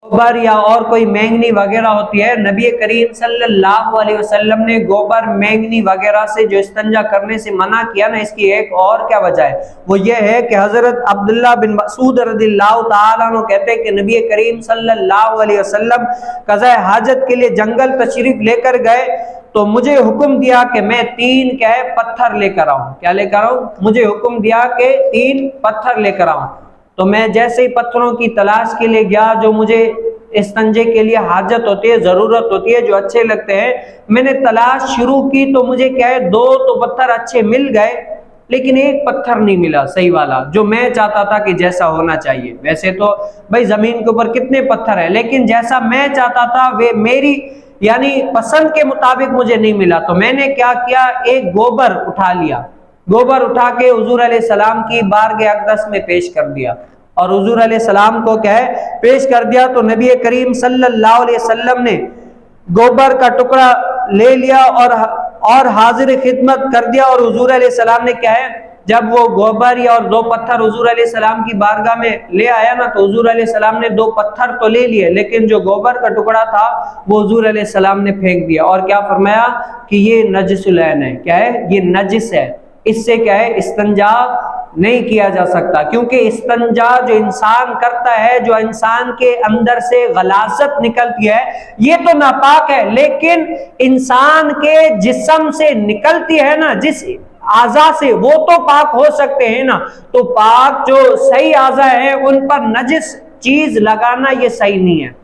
गोबर या और कोई मैंगनी वगैरह होती है, नबी करीम सल्लल्लाहु अलैहि वसल्लम ने गोबर मैंगनी वगैरह से जो इस्तंजा करने से मना किया ना, इसकी एक और क्या वजह है, वो ये है कि हजरत अब्दुल्ला बिन मसूद रज़ियल्लाहु ताला अन्हु कहते हैं कि नबी करीम सल्लल्लाहु अलैहि वसल्लम क़ज़ा हाजत के लिए जंगल तशरीफ लेकर गए तो मुझे हुक्म दिया कि मैं 3 क्या है पत्थर लेकर आऊं। क्या लेकर आऊं? मुझे हुक्म दिया कि 3 पत्थर लेकर आऊं। तो मैं जैसे ही पत्थरों की तलाश के लिए गया जो मुझे इस्तंजे के लिए हाजत होती है, जरूरत होती है, जो अच्छे लगते हैं, मैंने तलाश शुरू की तो मुझे क्या है 2 तो पत्थर अच्छे मिल गए, लेकिन एक पत्थर नहीं मिला सही वाला जो मैं चाहता था कि जैसा होना चाहिए। वैसे तो भाई जमीन के ऊपर कितने पत्थर है, लेकिन जैसा मैं चाहता था वे मेरी यानी पसंद के मुताबिक मुझे नहीं मिला। तो मैंने क्या किया, एक गोबर उठा लिया, गोबर उठा के हुजूर अलैहि सलाम की बारगाह अक़दस में पेश कर दिया और हुजूर अलैहि सलाम को क्या है पेश कर दिया। तो नबी करीम सल्लल्लाहु अलैहि वसल्लम ने गोबर का टुकड़ा ले लिया और हाजिर खिदमत कर दिया। और हुजूर अलैहि सलाम ने क्या है, जब वो गोबर या और 2 पत्थर हुजूर अलैहि सलाम की बारगाह में ले आया ना, तो हुजूर अलैहि सलाम ने 2 पत्थर तो ले लिए, लेकिन जो गोबर का टुकड़ा था वो हुजूर अलैहि सलाम ने फेंक दिया और क्या फरमाया कि ये नजसुल ऐन है। क्या है? ये नजिस है, इससे क्या है इस्तंजा नहीं किया जा सकता, क्योंकि इस्तंजा जो इंसान करता है, जो इंसान के अंदर से गलासत निकलती है, ये तो नापाक है, लेकिन इंसान के जिस्म से निकलती है ना, जिस आज़ा से, वो तो पाक हो सकते हैं ना। तो पाक जो सही आज़ा है उन पर नजिस चीज लगाना ये सही नहीं है।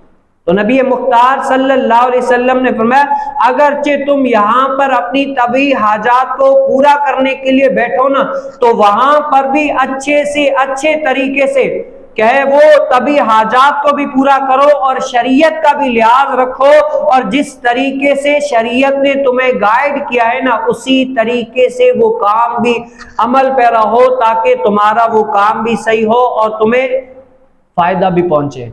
तो नबी मुख्तार सल्लल्लाहु अलैहि वसल्लम ने फरमाया अगरचे तुम यहाँ पर अपनी तबी हाजात को पूरा करने के लिए बैठो ना, तो वहां पर भी अच्छे से अच्छे तरीके से क्या है वो तबी हाजात को भी पूरा करो और शरीयत का भी लिहाज रखो, और जिस तरीके से शरीयत ने तुम्हें गाइड किया है ना, उसी तरीके से वो काम भी अमल पे रहो, ताकि तुम्हारा वो काम भी सही हो और तुम्हें फायदा भी पहुंचे।